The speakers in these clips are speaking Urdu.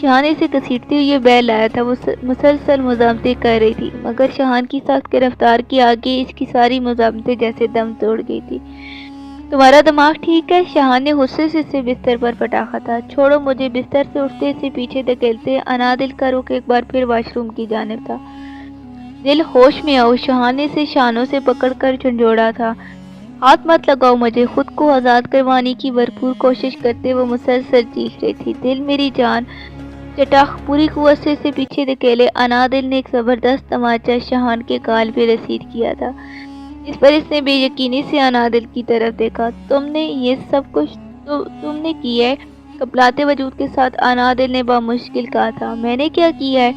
شہانے سے گھسیٹتے ہوئے یہ بیل لایا تھا۔ وہ مسلسل مزاحمتیں کر رہی تھی، مگر شہان کی سخت رفتار کے آگے اس کی ساری مزاحمتیں جیسے دم توڑ گئی تھی۔ تمہارا دماغ ٹھیک ہے؟ شہان نے غصے سے اسے بستر پر پٹاخا تھا۔ چھوڑو مجھے، بستر سے اٹھتے اسے پیچھے دھکیلتے انادل کا رخ ایک بار پھر واش روم کی جانب تھا۔ دل، ہوش میں آؤ، شہان نے اسے شانوں سے پکڑ کر جھنجھوڑا تھا۔ ہاتھ مت لگاؤ مجھے، خود کو آزاد کروانے کی بھرپور کوشش کرتے وہ مسلسل چیخ رہی تھی۔ دل، میری جان، چٹاخ پوری قوت سے اسے پیچھے دھکیلے انادل نے ایک زبردست تماچا شہان کے گال پہ رسید کیا تھا۔ اس پر اس نے بے یقینی سے انادل کی طرف دیکھا۔ تم نے یہ سب کچھ تم نے کیا ہے؟ کپلاتے وجود کے ساتھ انادل نے بامشکل کہا تھا۔ میں نے کیا کیا ہے؟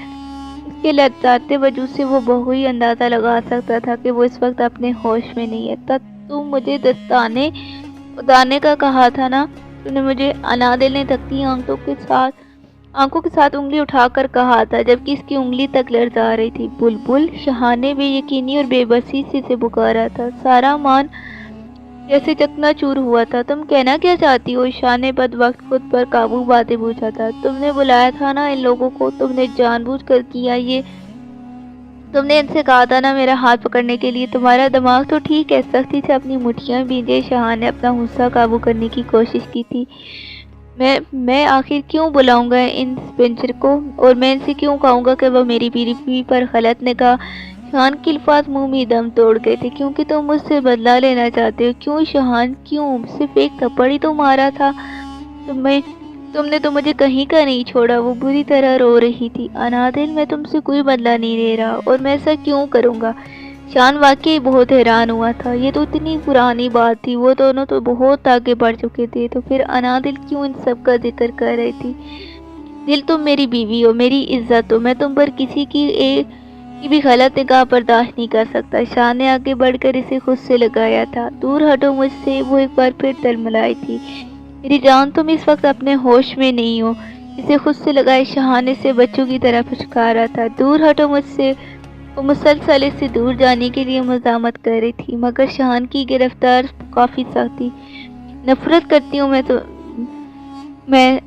اس کے لڑکھڑاتے وجود سے وہ بہت اندازہ لگا سکتا تھا کہ وہ اس وقت اپنے ہوش میں نہیں ہے۔ تم مجھے دستانے اتارنے کا کہا تھا نا؟ تم نے مجھے، انادل نے تھکتی آنکھوں کے ساتھ انگلی اٹھا کر کہا تھا، جبکہ اس کی انگلی تک لرزا رہی تھی۔ بلبل، شہان نے بے یقینی اور بے بسی سے اسے پکارا تھا۔ سارا مان جیسے چکنا چور ہوا تھا۔ تم کہنا کیا چاہتی ہو؟ شان نے بد وقت خود پر قابو پاتے پوچھا تھا۔ تم نے بلایا تھا نا ان لوگوں کو، تم نے جان بوجھ کر کیا یہ؟ تم نے ان سے کہا تھا نا میرا ہاتھ پکڑنے کے لیے؟ تمہارا دماغ تو ٹھیک ہے؟ سختی سے اپنی مٹھیاں بھیجے شہان نے اپنا غصہ قابو کرنے کی کوشش کی تھی۔ میں آخر کیوں بلاؤں گا ان سپنسر کو، اور میں ان سے کیوں کہوں گا کہ وہ میری بیوی پر غلط نگاہ؟ شہان کے الفاظ منہ میں دم توڑ گئے تھے۔ کیونکہ تم مجھ سے بدلہ لینا چاہتے ہو۔ کیوں شہان، کیوں؟ صرف ایک تھپڑ ہی تو مارا تھا۔ تم نے تو مجھے کہیں کا نہیں چھوڑا۔ وہ بری طرح رو رہی تھی۔ انادل، میں تم سے کوئی بدلہ نہیں لے رہا، اور میں ایسا کیوں کروں گا؟ شان واقعی بہت حیران ہوا تھا۔ یہ تو اتنی پرانی بات تھی، وہ دونوں تو بہت آگے بڑھ چکے تھے، تو پھر انادل کیوں ان سب کا ذکر کر رہی تھی؟ دل، تم میری بیوی ہو، میری عزت ہو، میں تم پر کسی کی بھی غلط نگاہ برداشت نہیں کر سکتا۔ شان نے آگے بڑھ کر اسے خود سے لگایا تھا۔ دور ہٹو مجھ سے، وہ ایک بار پھر تلملائی تھی۔ میری جان، تم اس وقت اپنے ہوش میں نہیں ہو۔ اسے خود سے لگائے شہان نے اسے بچوں کی طرح پچکارا تھا۔ دور ہٹو مجھ سے۔ وہ مسلسل اس سے دور جانے کے لیے مزاحمت کر رہی تھی، مگر شہان کی گرفتار کافی سخت تھی۔ نفرت کرتی ہوں میں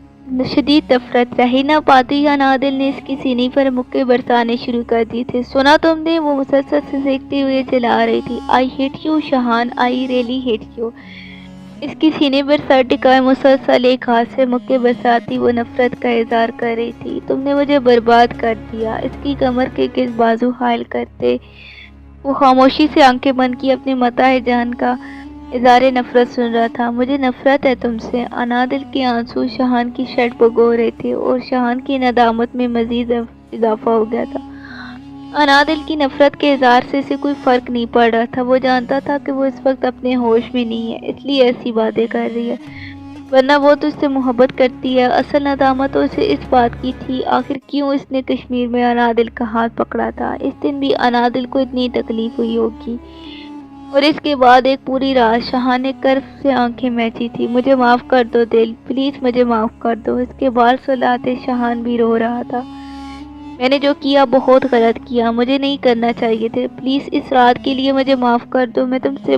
شدید نفرت، رہ ہی نہ پاتی انادل نے اس کی سینے پر مکے برسانے شروع کر دیے تھے۔ سنا تم نے؟ وہ مسلسل سے سینکتے ہوئے چلا رہی تھی۔ I hate you Shahan, I really hate you. اس کی سینے پر سر ٹکائے مسلسل ایک ہاتھ سے مکے برساتی وہ نفرت کا اظہار کر رہی تھی۔ تم نے مجھے برباد کر دیا۔ اس کی کمر کے کس بازو حائل کرتے وہ خاموشی سے آنکھیں بند کی اپنے متاع جان کا اظہار نفرت سن رہا تھا۔ مجھے نفرت ہے تم سے۔ انادل کے آنسو شہان کی شرٹ بھگو رہے تھے، اور شہان کی ندامت میں مزید اضافہ ہو گیا تھا۔ انادل کی نفرت کے اظہار سے اسے کوئی فرق نہیں پڑ رہا تھا۔ وہ جانتا تھا کہ وہ اس وقت اپنے ہوش میں نہیں ہے، اس لیے ایسی باتیں کر رہی ہے، ورنہ وہ تو اس سے محبت کرتی ہے۔ اصل ندامت تو اسے اس بات کی تھی، آخر کیوں اس نے کشمیر میں انادل کا ہاتھ پکڑا تھا۔ اس دن بھی انادل کو اتنی تکلیف ہوئی ہوگی، اور اس کے بعد ایک پوری رات شہان نے کرف سے آنکھیں میچی تھی۔ مجھے معاف کر دو دل، پلیز مجھے معاف کر دو۔ اس کے بال سلاتے شہان بھی رو رہا تھا۔ میں نے جو کیا بہت غلط کیا، مجھے نہیں کرنا چاہیے تھے، پلیز اس رات کے لیے مجھے معاف کر دو۔ میں تم سے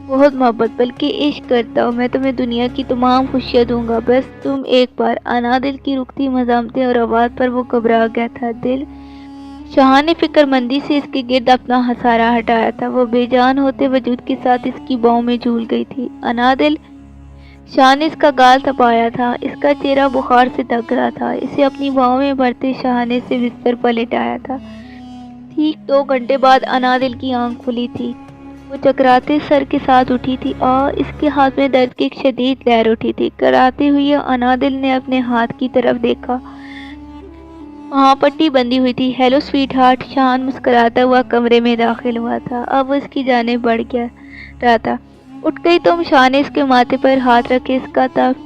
بہت محبت بلکہ عشق کرتا ہوں، میں تمہیں دنیا کی تمام خوشیاں دوں گا، بس تم ایک بار۔ انادل کی رکتی مزاحمتیں اور آواز پر وہ گھبرا گیا تھا۔ دل، شہان نے فکر مندی سے اس کے گرد اپنا ہتھیار ہٹایا تھا۔ وہ بے جان ہوتے وجود کے ساتھ اس کی باہوں میں جھول گئی تھی۔ انادل، شہان نے اس کا گال تھپایا تھا، اس کا چہرہ بخار سے دھک رہا تھا۔ اسے اپنی باہوں میں بھرتے شہان نے اسے بستر پر لٹایا تھا۔ ٹھیک 2 گھنٹے بعد انادل کی آنکھ کھلی تھی۔ وہ چکراتے سر کے ساتھ اٹھی تھی، اور اس کے ہاتھ میں درد کی ایک شدید لہر اٹھی تھی۔ کراتے ہوئے انادل نے اپنے ہاتھ کی طرف دیکھا، وہاں پٹی بندھی ہوئی تھی۔ ہیلو سویٹ ہارٹ، شہان مسکراتا ہوا کمرے میں داخل ہوا تھا۔ اب وہ اس کی جانب بڑھ گیا رہا تھا۔ اٹھ گئی تم؟ شہان نے اس کے ماتھے پر ہاتھ رکھے اس کا تپ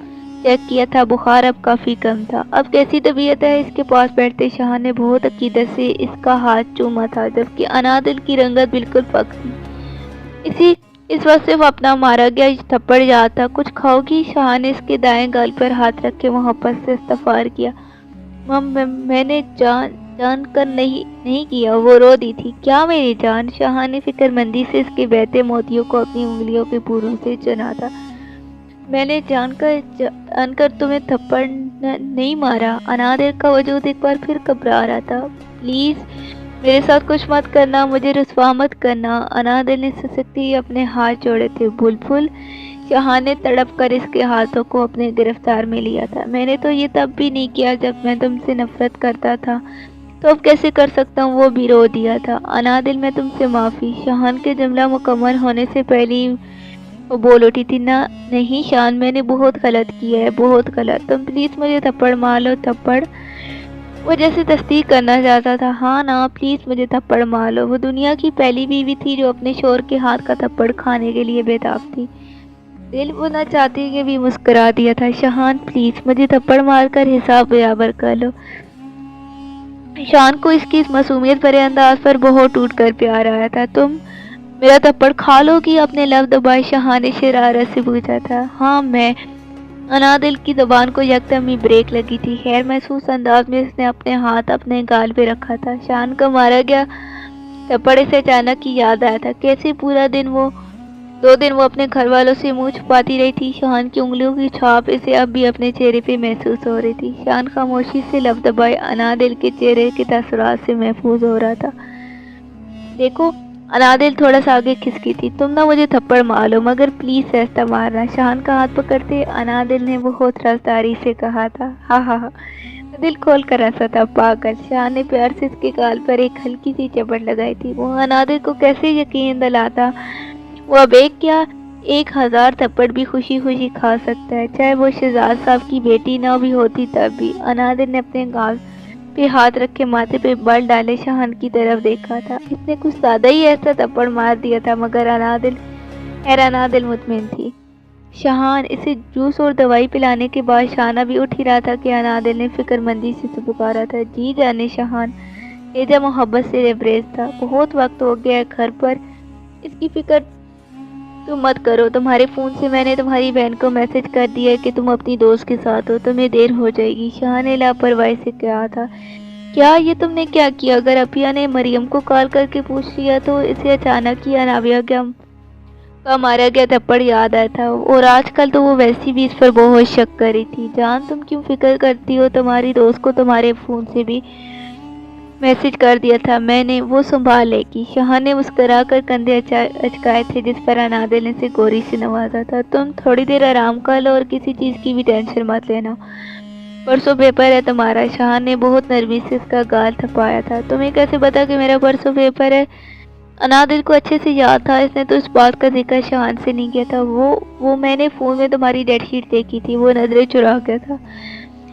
چیک کیا تھا۔ بخار اب کافی کم تھا۔ اب کیسی طبیعت ہے؟ اس کے پاس بیٹھتے شہان نے بہت عقیدت سے اس کا ہاتھ چوما تھا، جبکہ انادل کی رنگت بالکل پک تھی۔ اس وقت سے وہ اپنا مارا گیا تھپڑ یاد تھا۔ کچھ کھاؤ گی؟ شہان نے اس کے دائیں گال پر ہاتھ رکھ کے محبت سے استغفار کیا۔ مم، میں نے جان کر نہیں کیا، وہ رو دی تھی۔ کیا میری جان؟ شہان نے فکر مندی سے اس کے بہتے موتیوں کو اپنی انگلیوں کے پوروں سے چنا تھا۔ میں نے جان کر تمہیں تھپڑ نہیں مارا۔ انادل کا وجود ایک بار پھر گھبرا رہا تھا۔ پلیز میرے ساتھ کچھ مت کرنا، مجھے رسوا مت کرنا۔ انادل نے سسکتے ہی اپنے ہاتھ جوڑے تھے۔ بلبل، شاہان نے تڑپ کر اس کے ہاتھوں کو اپنے گرفتار میں لیا تھا۔ میں نے تو یہ تب بھی نہیں کیا جب میں تم سے نفرت کرتا تھا، تو اب کیسے کر سکتا ہوں؟ وہ بھی رو دیا تھا۔ انادل، میں تم سے معافی۔ شاہان کے جملہ مکمل ہونے سے پہلے ہی وہ بول اٹھی تھی۔ نہیں شان، میں نے بہت غلط کیا ہے، بہت غلط۔ تم پلیز مجھے تھپڑ مار لو۔ تھپڑ؟ وہ جیسے تصدیق کرنا چاہتا تھا۔ ہاں نا، پلیز مجھے تھپڑ مار لو۔ وہ دنیا کی پہلی بیوی تھی جو اپنے شوہر کے ہاتھ کا تھپڑ کھانے کے لیے بیتاب تھی۔ دل وہ نہ چاہتی کہ بھی مسکرا دیا تھا۔ شاہان پلیز مجھے تھپڑ مار کر حساب برابر کر لو۔ شان کو اس کی معصومیت بھرے انداز پر بہت ٹوٹ کر پیار آیا تھا۔ تم میرا تھپڑ کھا لو گی؟ اپنے لب دبائے شاہان نے شرارت سے پوچھا تھا۔ ہاں میں۔ انادل کی زبان کو یکدم ہی بریک لگی تھی۔ خیر محسوس انداز میں اس نے اپنے ہاتھ اپنے گال پہ رکھا تھا۔ شان کا مارا گیا تھپڑ سے اچانک ہی یاد آیا تھا۔ کیسے پورا دو دن وہ اپنے گھر والوں سے منہ چھپاتی رہی تھی۔ شان کی انگلیوں کی چھاپ اسے اب بھی اپنے چہرے پہ محسوس ہو رہی تھی۔ شان خاموشی سے لب دبائے انادل کے چہرے کے تاثرات سے محفوظ ہو رہا تھا۔ دیکھو، انادل تھوڑا سا آگے کھسکی تھی۔ تم نہ مجھے تھپڑ مار لو، مگر پلیز ایسا مارنا۔ شان کا ہاتھ پکڑتے انادل نے بہت رازداری سے کہا تھا۔ ہاں ہاں ہاں، دل کھول کر ہنسا تھا۔ پاگل! شان نے پیار سے اس کے گال پر ایک ہلکی سی چپٹ لگائی تھی۔ وہ انادل کو کیسے یقین دلاتا وہ اب ایک کیا 1000 تھپڑ بھی خوشی خوشی کھا سکتا ہے، چاہے وہ شہزاد صاحب کی بیٹی نہ بھی ہوتی تب بھی۔ انادل نے اپنے گال پہ ہاتھ رکھ کے ماتھے پہ بل ڈالے شاہان کی طرف دیکھا تھا۔ اس نے کچھ زیادہ ہی ایسا تھپڑ مار دیا تھا، مگر انادل مطمئن تھی۔ شاہان، اسے جوس اور دوائی پلانے کے بعد شانہ بھی اٹھ ہی رہا تھا کہ انادل نے فکر مندی سے پکارا تھا۔ جی جانے شاہان، لہجہ محبت سے لبریز تھا۔ بہت وقت ہو گیا ہے گھر پر، اس کی فکر تم مت کرو۔ تمہارے فون سے میں نے تمہاری بہن کو میسج کر دیا ہے کہ تم اپنی دوست کے ساتھ ہو، تمہیں دیر ہو جائے گی۔ شاہان نے لاپرواہی سے کہا تھا۔ کیا یہ تم نے کیا کیا؟ اگر ابھیا نے مریم کو کال کر کے پوچھ لیا تو؟ اسے اچانک ہی انابیہ کا مارا گیا تھپڑ یاد آیا تھا، اور آج کل تو وہ ویسی بھی اس پر بہت شک کر رہی تھی۔ جان، تم کیوں فکر کرتی ہو؟ تمہاری دوست کو تمہارے فون سے بھی میسج کر دیا تھا میں نے، وہ سنبھال لے گی۔ شاہان نے مسکرا کر کندھے اچکائے تھے جس پر انادل نے اسے گوری سے نوازا تھا۔ تم تھوڑی دیر آرام کر لو اور کسی چیز کی بھی ٹینشن مت لینا، پرسوں پیپر ہے تمہارا۔ شاہان نے بہت نرمی سے اس کا گال تھپایا تھا۔ تمہیں کیسے پتا کہ میرا پرسوں پیپر ہے؟ انادل کو اچھے سے یاد تھا، اس نے تو اس بات کا ذکر شاہان سے نہیں کیا تھا۔ وہ میں نے فون میں تمہاری ڈیٹ شیٹ دیکھی تھی، وہ نظریں چرا گیا تھا۔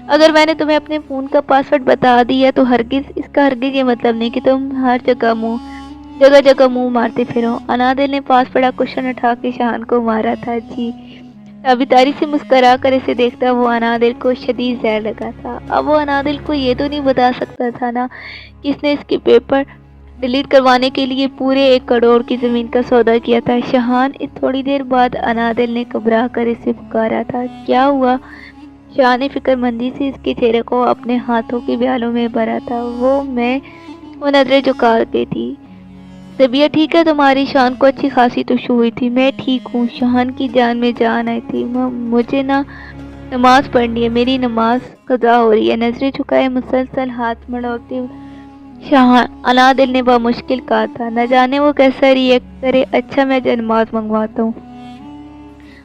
اگر میں نے تمہیں اپنے فون کا پاس ورڈ بتا دیا تو اس کا ہرگز یہ مطلب نہیں کہ تم ہر جگہ منہ مارتے پھرو۔ انادل نے پاس پڑا کشن اٹھا کے شاہان کو مارا تھا۔ جی۔ تابیداری سے مسکرا کر اسے دیکھتا وہ انادل کو شدید زہر لگا تھا۔ اب وہ انادل کو یہ تو نہیں بتا سکتا تھا نا کہ اس نے اس کے پیپر ڈیلیٹ کروانے کے لیے پورے 1 کروڑ کی زمین کا سودا کیا تھا۔ شاہان! اس تھوڑی دیر بعد انادل نے گھبرا کر اسے پکارا تھا۔ کیا ہوا؟ شاہان نے فکر مندی سے اس کے چہرے کو اپنے ہاتھوں کے بالوں میں بھرا تھا۔ وہ نظریں جھکا کے تھی۔ طبیعت ٹھیک ہے تمہاری؟ شاہان کو اچھی خاصی تشویش ہوئی تھی۔ میں ٹھیک ہوں۔ شاہان کی جان میں جان آئی تھی۔ مجھے نماز پڑھنی ہے، میری نماز قضا ہو رہی ہے۔ نظریں جھکائے مسلسل ہاتھ مڑوڑتے انادل نے بمشکل کہا تھا۔ نہ جانے وہ کیسا ریئیکٹ کرے۔ اچھا، میں نماز منگواتا ہوں۔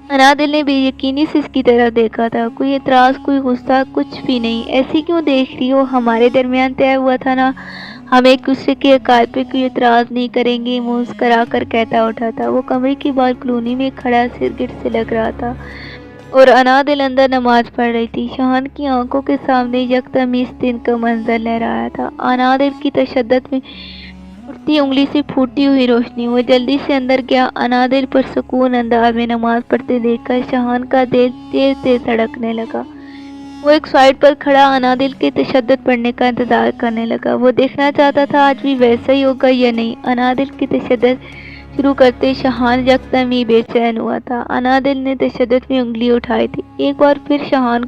انادل نے بے یقینی سے اس کی طرف دیکھا تھا۔ کوئی اعتراض، کوئی غصہ، کچھ بھی نہیں۔ ایسی کیوں دیکھ رہی ہو؟ ہمارے درمیان طے ہوا تھا نا، ہم ایک دوسرے کے عقائد پہ کوئی اعتراض نہیں کریں گے، مسکرا کر کہتا اٹھا تھا۔ وہ کمرے کی بالکونی میں کھڑا سرگٹ سے لگ رہا تھا اور انادل اندر نماز پڑھ رہی تھی۔ شاہان کی آنکھوں کے سامنے یکدم اس دن کا منظر لہرایا تھا۔ انادل کی تشدد میں اٹھتی انگلی سے پھوٹتی ہوئی روشنی۔ وہ جلدی سے اندر گیا۔ انادل پر سکون انداز میں نماز پڑھتے دیکھ کر شاہان کا دل تیز تیز دھڑکنے لگا۔ وہ ایک سائیڈ پر کھڑا انادل کے تشدد بڑھنے کا انتظار کرنے لگا۔ وہ دیکھنا چاہتا تھا آج بھی ویسا ہی ہوگا یا نہیں۔ انادل کی تشدد شروع کرتے شاہان یکدم ہی بے چین ہوا تھا۔ انادل نے تشدد میں انگلی اٹھائی تھی۔ ایک بار پھر شاہان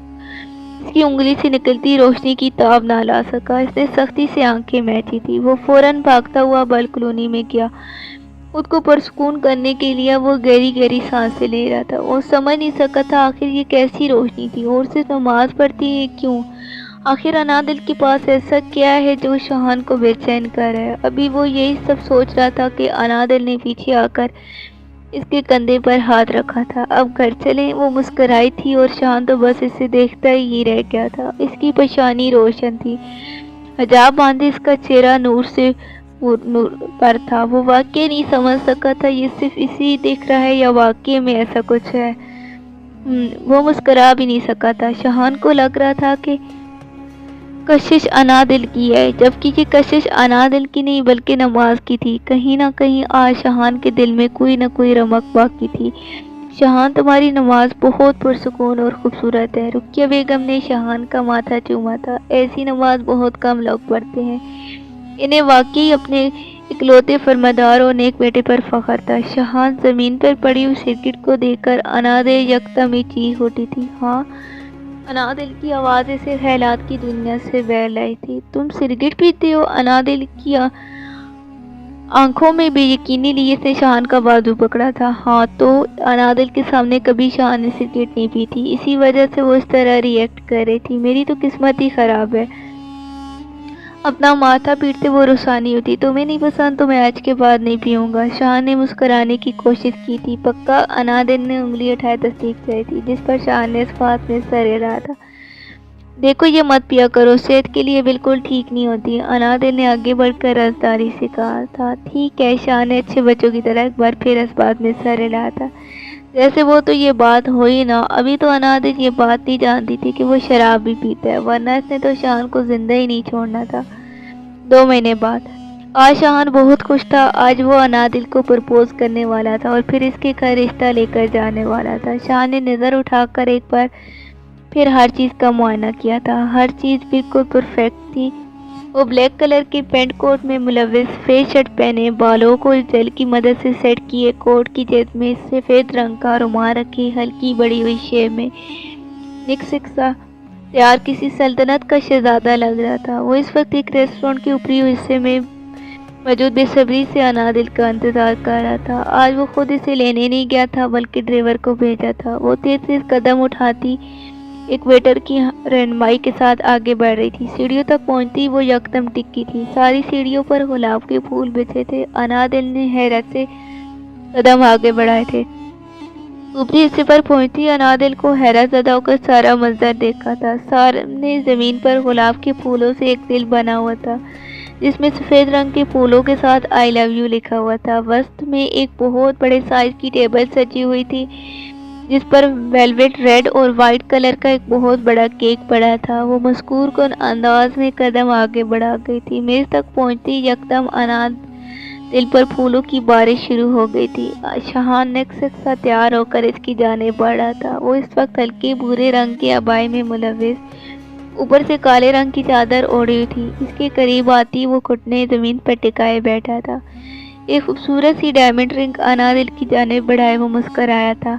اس کی انگلی سے نکلتی روشنی کی تاب نہ لا سکا۔ اس نے سختی سے آنکھیں میچی تھی۔ وہ فوراً بھاگتا ہوا بالکونی میں گیا۔ خود کو پرسکون کرنے کے لیے وہ گہری گہری سانسیں لے رہا تھا۔ وہ سمجھ نہیں سکا تھا آخر یہ کیسی روشنی تھی اور صرف نماز پڑھتی ہے کیوں؟ آخر انادل کے پاس ایسا کیا ہے جو شاہان کو بے چین کر رہا ہے؟ ابھی وہ یہی سب سوچ رہا تھا کہ انادل نے پیچھے آ کر اس کے کندھے پر ہاتھ رکھا تھا۔ اب گھر چلیں، وہ مسکرائی تھی اور شاہان تو بس اسے دیکھتا ہی رہ گیا تھا۔ اس کی پیشانی روشن تھی، حجاب باندھے اس کا چہرہ نور سے نور پر تھا۔ وہ واقعی نہیں سمجھ سکا تھا یہ صرف اسی دیکھ رہا ہے یا واقعی میں ایسا کچھ ہے۔ وہ مسکرا بھی نہیں سکا تھا۔ شاہان کو لگ رہا تھا کہ کشش انادل کی ہے، جبکہ یہ کشش انادل کی نہیں بلکہ نماز کی تھی۔ کہیں نہ کہیں آج شاہان کے دل میں کوئی نہ کوئی رمق باقی تھی۔ شاہان، تمہاری نماز بہت پرسکون اور خوبصورت ہے۔ رقیہ بیگم نے شاہان کا ماتھا چوما تھا۔ ایسی نماز بہت کم لوگ پڑھتے ہیں۔ انہیں واقعی اپنے اکلوتے فرماندار اور نیک بیٹے پر فخر تھا۔ شاہان زمین پر پڑی ہوئی سرکٹ کو دیکھ کر انادل یکدم ہی چیخ اٹھی تھی۔ ہاں، انادل کی آواز اسے خیالات کی دنیا سے بہلا لائی تھی۔ تم سگریٹ پیتے ہو؟ انادل کی آنکھوں میں بے یقینی لیے اس نے شاہان کا بازو پکڑا تھا۔ ہاں تو انادل کے سامنے کبھی شاہان نے سگریٹ نہیں پی تھی، اسی وجہ سے وہ اس طرح ری ایکٹ کر رہی تھی۔ میری تو قسمت ہی خراب ہے، اپنا ماتھا پیٹتے وہ رسانی ہوتی۔ تمہیں نہیں پسند تو میں آج کے بعد نہیں پیوں گا۔ شاہان نے مسکرانے کی کوشش کی تھی۔ پکا؟ انادل نے انگلی اٹھائے تصدیق چاہی تھی، جس پر شاہان نے اس بات میں سر ہلا رہا تھا۔ دیکھو، یہ مت پیا کرو، صحت کے لیے بالکل ٹھیک نہیں ہوتی۔ انادل نے آگے بڑھ کر رازداری سے کہا تھا۔ ٹھیک ہے، شاہان نے اچھے بچوں کی طرح ایک بار پھر اس بات میں سر ہلایا تھا۔ جیسے وہ تو یہ بات ہوئی نا۔ ابھی تو انادل یہ بات نہیں جانتی تھی کہ وہ شراب بھی پیتا ہے، ورنہ اس نے تو شاہان کو زندہ ہی نہیں چھوڑنا تھا۔ 2 مہینے بعد آج شاہان بہت خوش تھا۔ آج وہ انادل کو پرپوز کرنے والا تھا اور پھر اس کے گھر رشتہ لے کر جانے والا تھا۔ شاہان نے نظر اٹھا کر ایک بار پھر ہر چیز کا معائنہ کیا تھا۔ ہر چیز بالکل پرفیکٹ تھی۔ وہ بلیک کلر کے پینٹ کوٹ میں ملوث سفید شرٹ پہنے، بالوں کو جیل کی مدد سے سیٹ کیے، کوٹ کی جیب میں سفید رنگ کا رومال رکھے، ہلکی بڑی ہوئی شیو میں نک سا تیار کسی سلطنت کا شہزادہ لگ رہا تھا۔ وہ اس وقت ایک ریسٹورینٹ کے اوپری حصے میں موجود بے صبری سے انادل کا انتظار کر رہا تھا۔ آج وہ خود اسے لینے نہیں گیا تھا بلکہ ڈرائیور کو بھیجا تھا۔ وہ تیز تیز قدم اٹھاتی ایک ویٹر کی رہنمائی کے ساتھ آگے بڑھ رہی تھی۔ سیڑھیوں تک پہنچتی وہ یکدم ٹکی تھی۔ ساری سیڑھیوں پر گلاب کے پھول بچھے تھے۔ انادل نے حیرت سے قدم آگے بڑھائے تھے۔ اوپری حصے پر پہنچتی انادل کو حیرت زدہ ہو کر سارا منظر دیکھا تھا۔ سامنے زمین پر گلاب کے پھولوں سے ایک دل بنا ہوا تھا، جس میں سفید رنگ کے پھولوں کے ساتھ آئی لو یو لکھا ہوا تھا۔ وسط میں ایک بہت بڑے سائز کی ٹیبل سجی ہوئی تھی، جس پر ویلویٹ ریڈ اور وائٹ کلر کا ایک بہت بڑا کیک پڑا تھا۔ وہ مسکور کن انداز میں قدم آگے بڑھا گئی تھی۔ میز تک پہنچتی یکدم دل پر پھولوں کی بارش شروع ہو گئی تھی۔ شاہان نکسک سا تیار ہو کر اس کی جانب بڑھ رہا تھا۔ وہ اس وقت ہلکے بھورے رنگ کے عبائی میں ملوث، اوپر سے کالے رنگ کی چادر اوڑھی ہوئی تھی۔ اس کے قریب آتی وہ گھٹنے زمین پر ٹکائے بیٹھا تھا۔ ایک خوبصورت سی ڈائمنڈ رنگ انادل کی جانب بڑھائے وہ مسکرایا تھا۔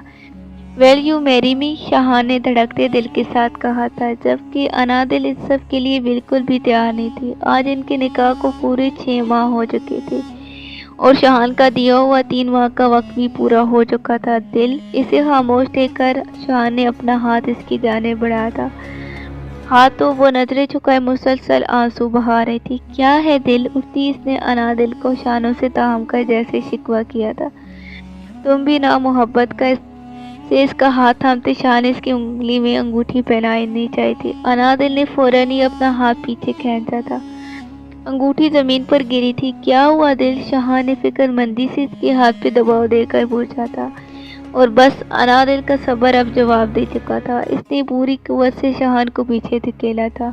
ویل یو میری می؟ شاہان نے دھڑکتے دل کے ساتھ کہا تھا، جبکہ انادل اس سب کے لیے بالکل بھی تیار نہیں تھی۔ آج ان کے نکاح کو پورے 6 ماہ ہو چکے تھے اور شاہان کا دیا ہوا 3 ماہ کا وقت بھی پورا ہو چکا تھا۔ دل؟ اسے خاموش دیکھ کر شاہان نے اپنا ہاتھ اس کی جانب بڑھایا تھا۔ ہاتھ تو وہ نظریں جھکائے مسلسل آنسو بہا رہی تھی۔ کیا ہے دل؟ اٹھتی اس نے انادل کو شانوں سے تھام کر جیسے شکوہ کیا تھا۔ تم بھی نا محبت کا سے اس کا ہاتھ تھامتے شاہان اس کی انگلی میں انگوٹھی پہنانی چاہی تھی۔ انادل نے فوراً ہی اپنا ہاتھ پیچھے کھینچا تھا۔ انگوٹھی زمین پر گری تھی۔ کیا ہوا دل؟ شاہان نے فکر مندی سے اس کے ہاتھ پہ دباؤ دے کر پوچھا تھا۔ اور بس انادل کا صبر اب جواب دے چکا تھا۔ اس نے پوری قوت سے شاہان کو پیچھے دھکیلا تھا۔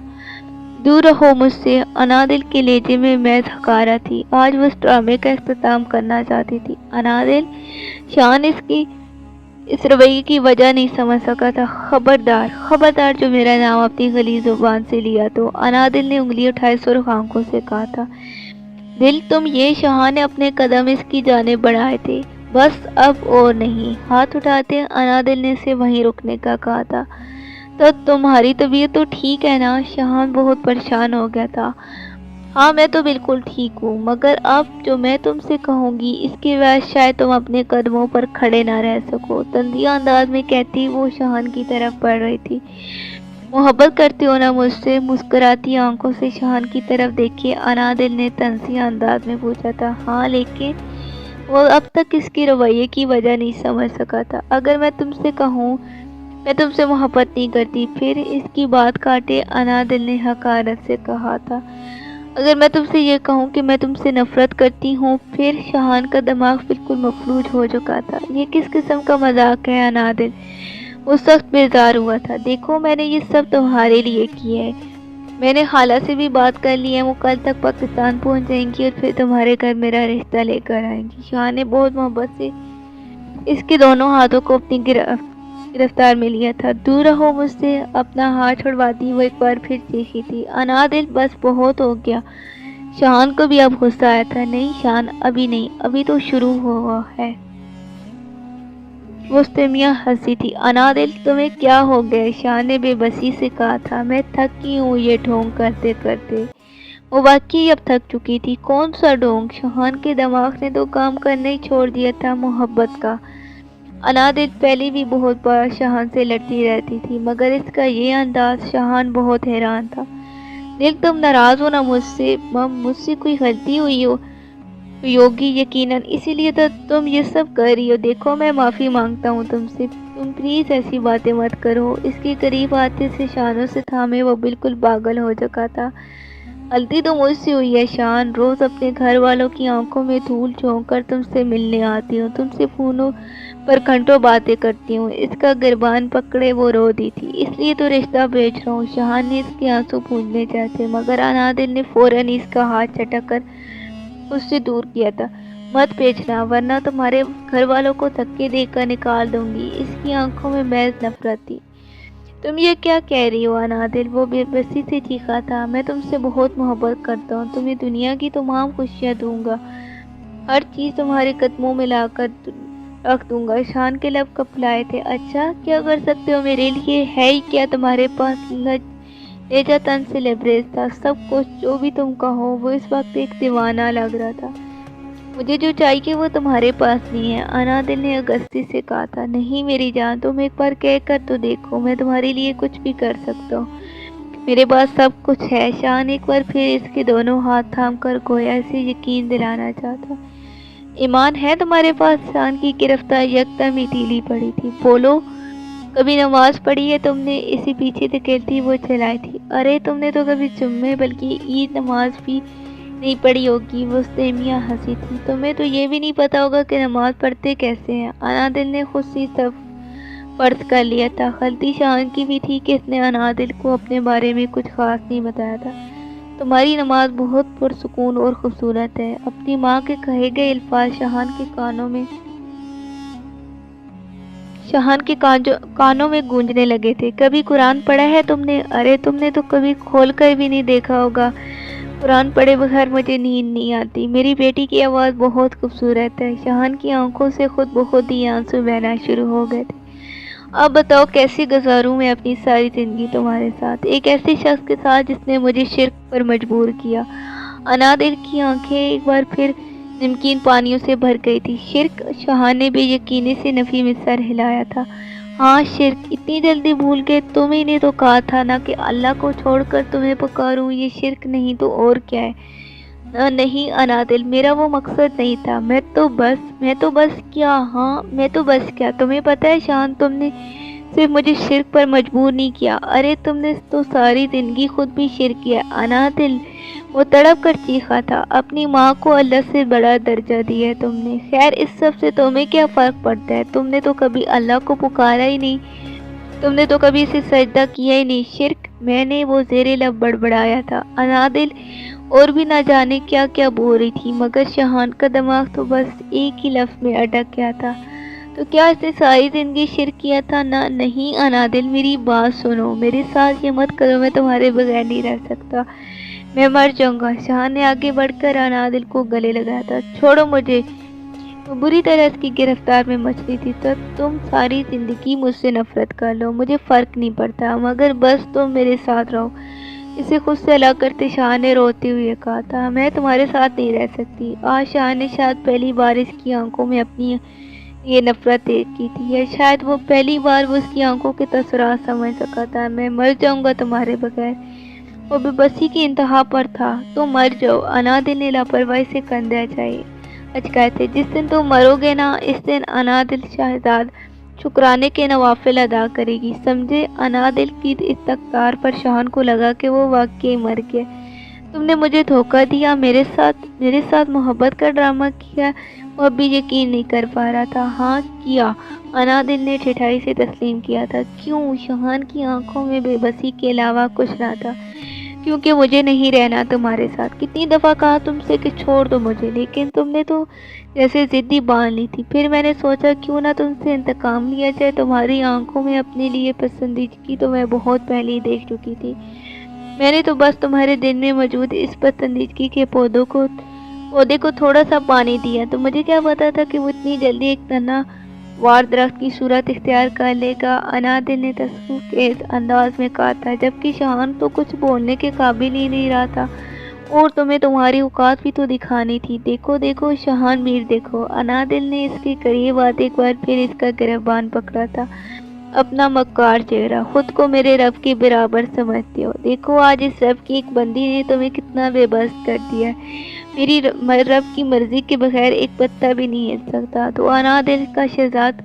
دور رہو مجھ سے، انادل کے لہجے میں محض حقارت تھی۔ آج وہ اس ڈرامے کا اختتام کرنا چاہتی تھی۔ انادل؟ شاہان اس رویے کی وجہ نہیں سمجھ سکا تھا۔ خبردار خبردار جو میرا نام اپنی غلیظ زبان سے لیا تو، انادل نے انگلی اٹھائے سرخ آنکھوں سے کہا تھا۔ دل تم یہ؟ شاہان نے اپنے قدم اس کی جانب بڑھائے تھے۔ بس اب اور نہیں۔ ہاتھ اٹھاتے انادل نے اسے وہیں رکنے کا کہا تھا۔ تو تمہاری طبیعت تو ٹھیک ہے نا؟ شاہان بہت پریشان ہو گیا تھا۔ ہاں میں تو بالکل ٹھیک ہوں، مگر اب جو میں تم سے کہوں گی اس کے بعد شاید تم اپنے قدموں پر کھڑے نہ رہ سکو، تنزیہ انداز میں کہتی وہ شہان کی طرف بڑھ رہی تھی۔ محبت کرتی ہو نا مجھ سے؟ مسکراتی آنکھوں سے شہان کی طرف دیکھے انادل نے تنزیہ انداز میں پوچھا تھا۔ ہاں، لیکن وہ اب تک اس کے رویے کی وجہ نہیں سمجھ سکا تھا۔ اگر میں تم سے کہوں میں تم سے محبت نہیں کرتی، پھر اس کی بات کاٹے انادل نے حقارت سے کہا تھا۔ اگر میں تم سے یہ کہوں کہ میں تم سے نفرت کرتی ہوں، پھر شہان کا دماغ بالکل مفلوج ہو چکا تھا۔ یہ کس قسم کا مذاق ہے انادل؟ وہ سخت بیزار ہوا تھا۔ دیکھو میں نے یہ سب تمہارے لیے کیا ہے، میں نے خالہ سے بھی بات کر لی ہے، وہ کل تک پاکستان پہنچ جائیں گی اور پھر تمہارے گھر میرا رشتہ لے کر آئیں گی۔ شہان نے بہت محبت سے اس کے دونوں ہاتھوں کو اپنی گرفتار میں لیا تھا۔ دور رہو مجھ سے، اپنا ہاتھ چھڑواتی وہ ایک بار پھر چیخی تھی۔ انادل بس بہت ہو گیا۔ شہان کو بھی اب غصہ آیا تھا۔ نہیں شان، ابھی نہیں، ابھی تو شروع ہوا ہے۔ مستمیہ ہنسی تھی۔ انادل تمہیں کیا ہو گیا؟ شان نے بے بسی سے کہا تھا۔ میں تھکی ہوں یہ ڈھونگ کرتے کرتے۔ وہ واقعی اب تھک چکی تھی۔ کون سا ڈھونگ؟ شہان کے دماغ نے تو کام کرنا ہی چھوڑ دیا تھا محبت کا۔ انادل پہلے بھی بہت بار شہان سے لڑتی رہتی تھی، مگر اس کا یہ انداز، شہان بہت حیران تھا۔ دیکھ تم ناراض ہو نا مجھ سے کوئی غلطی ہوئی ہوگی یقیناً، اسی لیے تو تم یہ سب کر رہی ہو۔ دیکھو میں معافی مانگتا ہوں تم سے، تم پلیز ایسی باتیں مت کرو۔ اس کے قریب آتے سے شانوں سے تھامے وہ بالکل پاگل ہو چکا تھا۔ غلطی تو مجھ سے ہوئی ہے شان، روز اپنے گھر والوں کی آنکھوں میں دھول جھونک کر تم سے ملنے آتی ہوں، تم سے فونوں پر گھنٹوں باتیں کرتی ہوں۔ اس کا گربان پکڑے وہ رو دی تھی۔ اس لیے تو رشتہ بیچ رہا ہوں۔ شہان نے اس کے آنسو پونجنے چاہتے مگر انادل نے فوراً اس کا ہاتھ چٹک کر اس سے دور کیا تھا۔ مت بیچنا ورنہ تمہارے گھر والوں کو دھکے دے کر نکال دوں گی۔ اس کی آنکھوں میں محض نفرت تھی۔ تم یہ کیا کہہ رہی ہو انادل؟ وہ بے بسی سے چیخا تھا۔ میں تم سے بہت محبت کرتا ہوں، تمہیں دنیا کی تمام خوشیاں دوں گا، ہر چیز تمہارے قدموں میں لا کر رکھ دوں گا۔ شان کے لب کپلائے تھے۔ اچھا کیا کر سکتے ہو میرے لیے؟ ہے ہی کیا تمہارے پاس؟ لہجہ تن سے لبریز تھا۔ سب کچھ جو بھی تم کہو۔ وہ اس وقت ایک دیوانہ لگ رہا تھا۔ مجھے جو چاہیے وہ تمہارے پاس نہیں ہے، انادل نے اگستی سے کہا تھا۔ نہیں میری جان، تم ایک بار کہہ کر تو دیکھو، میں تمہارے لیے کچھ بھی کر سکتا ہوں، میرے پاس سب کچھ ہے۔ شان ایک بار پھر اس کے دونوں ہاتھ تھام کر گویا اسے یقین دلانا چاہتا۔ ایمان ہے تمہارے پاس؟ شان کی گرفتار یکدم ہی ڈھیلی پڑی تھی۔ بولو، کبھی نماز پڑھی ہے تم نے؟ اسے پیچھے دھکیلتی وہ چلائی تھی۔ ارے تم نے تو کبھی جمعے بلکہ عید نماز بھی نہیں پڑھی ہوگی۔ مستمیہ ہنسی تھی۔ تمہیں تو یہ بھی نہیں پتا ہوگا کہ نماز پڑھتے کیسے ہیں۔ انادل نے خود سے سب فرض کر لیا تھا۔ غلطی شان کی بھی تھی کہ اس نے انادل کو اپنے بارے میں کچھ خاص نہیں بتایا تھا۔ تمہاری نماز بہت پرسکون اور خوبصورت ہے۔ اپنی ماں کے کہے گئے الفاظ شہان کے کانوں میں گونجنے لگے تھے۔ کبھی قرآن پڑھا ہے تم نے؟ ارے تم نے تو کبھی کھول کر بھی نہیں دیکھا ہوگا۔ قرآن پڑھے بغیر مجھے نیند نہیں آتی۔ میری بیٹی کی آواز بہت خوبصورت ہے۔ شہان کی آنکھوں سے خود بخود ہی آنسو بہنا شروع ہو گئے تھے۔ اب بتاؤ کیسے گزاروں میں اپنی ساری زندگی تمہارے ساتھ، ایک ایسے شخص کے ساتھ جس نے مجھے شرک پر مجبور کیا؟ انادل کی آنکھیں ایک بار پھر نمکین پانیوں سے بھر گئی تھی۔ شرک؟ شہان نے بے یقینی سے نفی میں سر ہلایا تھا۔ ہاں شرک، اتنی جلدی بھول گئے؟ تم ہی نے تو کہا تھا نا کہ اللہ کو چھوڑ کر تمہیں پکاروں، یہ شرک نہیں تو اور کیا ہے؟ نہیں انادل، میرا وہ مقصد نہیں تھا۔ میں تو بس کیا تمہیں پتہ ہے شان، تم نے صرف مجھے شرک پر مجبور نہیں کیا، ارے تم نے تو ساری زندگی خود بھی شرک کیا۔ انادل، وہ تڑپ کر چیخا تھا۔ اپنی ماں کو اللہ سے بڑا درجہ دیا ہے تم نے۔ خیر اس سب سے تمہیں کیا فرق پڑتا ہے؟ تم نے تو کبھی اللہ کو پکارا ہی نہیں، تم نے تو کبھی اسے سجدہ کیا ہی نہیں۔ شرک؟ میں نے وہ زیر لب بڑبڑایا تھا۔ انادل اور بھی نہ جانے کیا کیا بول رہی تھی، مگر شہان کا دماغ تو بس ایک ہی لفظ میں اٹک گیا تھا۔ تو کیا اس نے ساری زندگی شرک کیا تھا؟ نہیں انادل، میری بات سنو، میرے ساتھ یہ مت کرو، میں تمہارے بغیر نہیں رہ سکتا، میں مر جاؤں گا۔ شہان نے آگے بڑھ کر انادل کو گلے لگایا تھا۔ چھوڑو مجھے۔ وہ بری طرح اس کی گرفتار میں مچلی تھی۔ تو تم ساری زندگی مجھ سے نفرت کر لو، مجھے فرق نہیں پڑتا، مگر بس تم میرے ساتھ رہو، اسے خود سے الگ کرتے شاہ نے روتے ہوئے کہا تھا، میں تمہارے ساتھ نہیں رہ سکتی۔ آج شاہ نے شاید پہلی بار اس کی آنکھوں میں اپنی یہ نفرت دیکھ کی تھی، یا شاید وہ پہلی بار وہ اس کی آنکھوں کے تاثرات سمجھ سکا تھا۔ میں مر جاؤں گا تمہارے بغیر، وہ بے بسی کی انتہا پر تھا۔ تم مر جاؤ، انادل نے لاپرواہی سے کندھے اچکائے تھے۔ جس دن تم مرو گے نا، اس دن انادل شہزاد شکرانے کے نوافل ادا کرے گی، سمجھے؟ انادل کی اس تکرار پر شاہن کو لگا کہ وہ واقعی مر گیا۔ تم نے مجھے دھوکہ دیا، میرے ساتھ محبت کا ڈرامہ کیا۔ وہ اب بھی یقین نہیں کر پا رہا تھا۔ ہاں کیا، انادل نے ٹھٹائی سے تسلیم کیا تھا۔ کیوں؟ شاہن کی آنکھوں میں بے بسی کے علاوہ کچھ نہ تھا۔ کیونکہ مجھے نہیں رہنا تمہارے ساتھ۔ کتنی دفعہ کہا تم سے کہ چھوڑ دو مجھے، لیکن تم نے تو جیسے ضدی باندھ لی تھی۔ پھر میں نے سوچا کیوں نہ تم سے انتقام لیا جائے۔ تمہاری آنکھوں میں اپنے لیے پسندیدگی تو میں بہت پہلے ہی دیکھ چکی تھی۔ میں نے تو بس تمہارے دل میں موجود اس پسندیدگی کے پودے کو تھوڑا سا پانی دیا۔ تو مجھے کیا پتا تھا کہ وہ اتنی جلدی ایک تنہا وار درخت کی صورت اختیار کر لے گا، انادل نے تصوف کے انداز میں کہا تھا، جبکہ شاہن تو کچھ بولنے کے قابل ہی نہیں رہا تھا۔ اور تمہیں تمہاری اوقات بھی تو دکھانی تھی۔ دیکھو دیکھو شاہن میر، دیکھو۔ انادل نے اس کے قریب آتے ایک بار پھر اس کا گریبان پکڑا تھا، اپنا مکار چہرہ۔ خود کو میرے رب کے برابر سمجھتے ہو؟ دیکھو آج اس رب کی ایک بندی نے تمہیں کتنا بے بس کر دیا ہے۔ میری رب کی مرضی کے بغیر ایک پتا بھی نہیں ہل سکتا۔ تو انادل کا شہزاد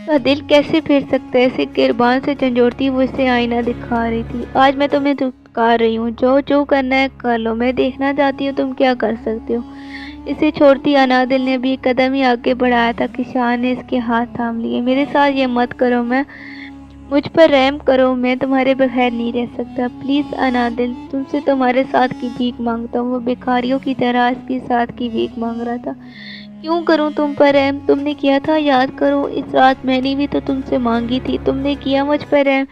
کا دل کیسے پھر سکتا ہے؟ اسے گریبان سے جھنجھوڑتی وہ اسے آئینہ دکھا رہی تھی۔ آج میں تمہیں دھتکار رہی ہوں، جو کرنا ہے کر لو، میں دیکھنا چاہتی ہوں تم کیا کر سکتے ہو۔ اسے چھوڑتی انادل نے ابھی ایک قدم ہی آگے بڑھایا تھا کہ شاہ نے اس کے ہاتھ تھام لیے۔ میرے ساتھ یہ مت کرو، مجھ پر رحم کرو، میں تمہارے بغیر نہیں رہ سکتا۔ پلیز انادل، تم سے تمہارے ساتھ کی بھیک مانگتا ہوں۔ وہ بھکاریوں کی طرح اس کے ساتھ کی بھیک مانگ رہا تھا۔ کیوں کروں تم پر رحم؟ تم نے کیا تھا، یاد کرو، اس رات میں نے بھی تو تم سے مانگی تھی، تم نے کیا مجھ پر رحم؟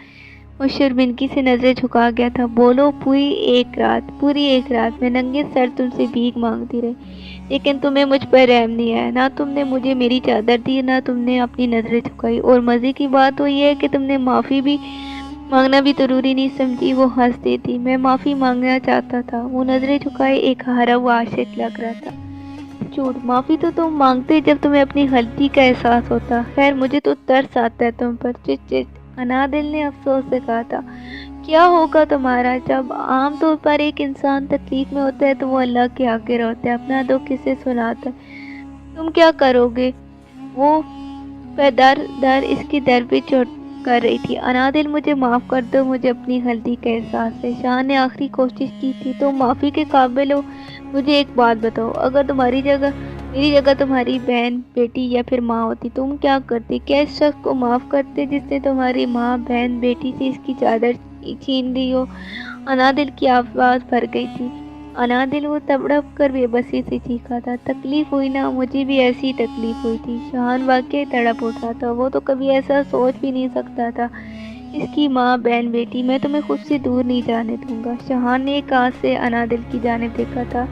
وہ شرمندگی سے نظریں جھکا گیا تھا۔ بولو، پوری ایک رات میں ننگے سر تم سے بھیک مانگتی رہی، لیکن تمہیں مجھ پر رحم نہیں آیا۔ نہ تم نے مجھے میری چادر دی، نہ تم نے اپنی نظریں جھکائی، اور مزے کی بات تو یہ ہے کہ تم نے معافی بھی مانگنا بھی ضروری نہیں سمجھی۔ وہ ہنس دیتی۔ میں معافی مانگنا چاہتا تھا، وہ نظریں جھکائے ایک ہارا ہوا عاشق لگ رہا تھا۔ جھوٹ، معافی تو تم مانگتے جب تمہیں اپنی غلطی کا احساس ہوتا۔ خیر، مجھے تو ترس آتا ہے تم پر۔ انادل نے افسوس سے کہا تھا۔ کیا ہوگا تمہارا؟ جب عام طور پر ایک انسان تکلیف میں ہوتا ہے تو وہ اللہ کے آگے روتا ہے، اپنا دکھ کسے سناتا ہے؟ تم کیا کرو گے؟ وہ در اس کی در پہ چوٹ کر رہی تھی۔ انادل، مجھے معاف کر دو، مجھے اپنی غلطی کا احساس ہے۔ شاہ نے آخری کوشش کی تھی۔ تم معافی کے قابل ہو؟ مجھے ایک بات بتاؤ، اگر میری جگہ تمہاری بہن، بیٹی یا پھر ماں ہوتی، تم کیا کرتی؟ کیا اس شخص کو معاف کرتے جس نے تمہاری ماں، بہن، بیٹی سے اس کی چادر چھین لی ہو؟ انادل کی آواز بھر گئی تھی۔ انادل، وہ تڑپ کر بے بسی سے چیخا تھا۔ تکلیف ہوئی نا، مجھے بھی ایسی تکلیف ہوئی تھی۔ شاہن واقعی تڑپ اٹھا تھا، وہ تو کبھی ایسا سوچ بھی نہیں سکتا تھا۔ اس کی ماں، بہن، بیٹی، میں تمہیں خود سے دور نہیں جانے دوں گا۔ شاہن نے ایک آنکھ سے انادل کی جانب دیکھا تھا۔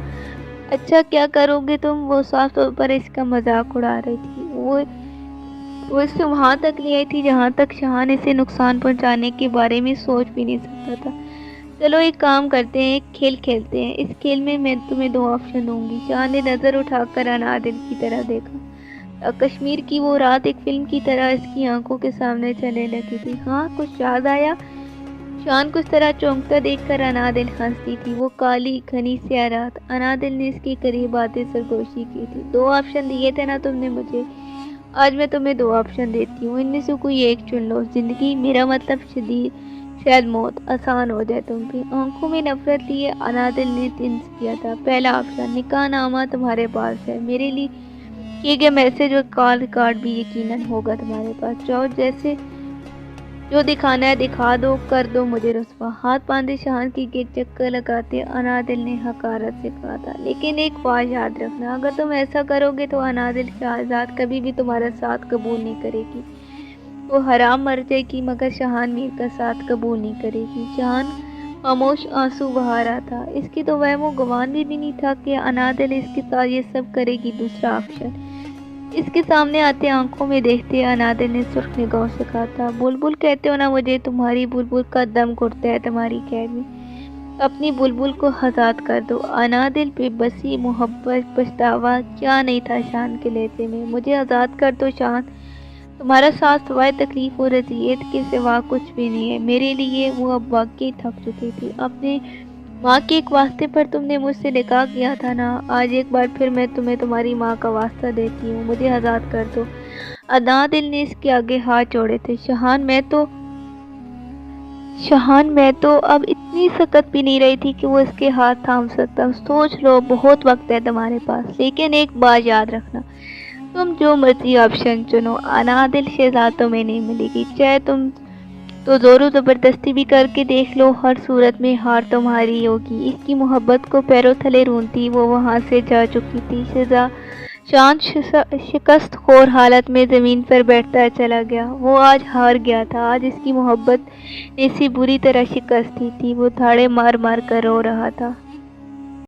اچھا، کیا کرو گے تم؟ وہ صاف طور پر اس کا مذاق اڑا رہی تھی۔ وہ اسے وہاں تک لے آئی تھی جہاں تک شاہن اسے نقصان پہنچانے کے بارے میں سوچ بھی نہیں سکتا تھا۔ چلو ایک کام کرتے ہیں، ایک کھیل کھیلتے ہیں۔ اس کھیل میں تمہیں 2 آپشن دوں گی۔ شاہن نے نظر اٹھا کر انادل کی طرف دیکھا۔ کشمیر کی وہ رات ایک فلم کی طرح اس کی آنکھوں کے سامنے چلنے لگی تھی۔ ہاں، کچھ یاد آیا؟ شاہن کو اس طرح چونکتا دیکھ کر انادل ہنستی تھی۔ وہ کالی گھنی سیاہ رات۔ انادل نے اس کے قریب آتے سرگوشی کی تھی۔ 2 آپشن دیے تھے نا تم نے مجھے، آج میں تمہیں 2 آپشن دیتی ہوں، ان میں سے کوئی ایک چن لو۔ زندگی، میرا مطلب شاید موت، آسان ہو جائے تم پہ۔ آنکھوں میں نفرت لیے انادل نے طنز کیا تھا۔ پہلا آپشن، نکاح نامہ تمہارے پاس ہے، میرے لیے کیے گئے میسج اور کال ریکارڈ بھی یقیناً ہوگا تمہارے پاس۔ جاؤ، جو دکھانا ہے دکھا دو، کر دو مجھے رسوا۔ ہاتھ باندھے شاہن کی گرد چکر لگاتے انادل نے حقارت سے کہا تھا۔ لیکن ایک بات یاد رکھنا، اگر تم ایسا کرو گے تو انادل شہزاد کبھی بھی تمہارا ساتھ قبول نہیں کرے گی۔ وہ حرام مر جائے گی مگر شاہن میر کا ساتھ قبول نہیں کرے گی۔ شاہن خاموش آنسو بہا رہا تھا۔ اس کی تو وہم و گمان بھی نہیں تھا کہ انادل اس کے ساتھ یہ سب کرے گی۔ دوسرا آپشن اس کے سامنے آتے آنکھوں میں دیکھتے انادل نے سرخ نگاہوں سے کہا تھا۔ بلبل کہتے ہو نا مجھے، تمہاری بلبل کا دم گھٹتا ہے تمہاری قید میں۔ اپنی بلبل کو آزاد کر دو۔ انادل بے بسی، محبت، پچھتاوا کیا نہیں تھا شان کے لہجے میں۔ مجھے آزاد کر دو شان، تمہارا ساتھ سوائے تکلیف اور اذیت کے سوا کچھ بھی نہیں ہے میرے لیے۔ وہ اب واقعی تھک چکی تھی۔ اپنے ماں کے ایک واسطے پر تم نے مجھ سے نکاح کیا تھا نا، آج ایک بار پھر میں تمہیں تمہاری ماں کا واسطہ دیتی ہوں، مجھے آزاد کر دو۔ انادل نے اس کے آگے ہاتھ جوڑے تھے۔ شہان میں تو اب اتنی سکت بھی نہیں رہی تھی کہ وہ اس کے ہاتھ تھام سکتا۔ سوچ لو، بہت وقت ہے تمہارے پاس، لیکن ایک بات یاد رکھنا، تم جو مرضی آپشن چنو، انادل شہزادوں میں نہیں ملے گی۔ چاہے تم تو زور و زبردستی بھی کر کے دیکھ لو، ہر صورت میں ہار تمہاری ہوگی۔ اس کی محبت کو پیروں تلے رونتی وہ وہاں سے جا چکی تھی۔ شان شکست خور حالت میں زمین پر بیٹھتا چلا گیا۔ وہ آج ہار گیا تھا، آج اس کی محبت نے اسے بری طرح شکست دی تھی۔ وہ تھاڑے مار مار کر رو رہا تھا۔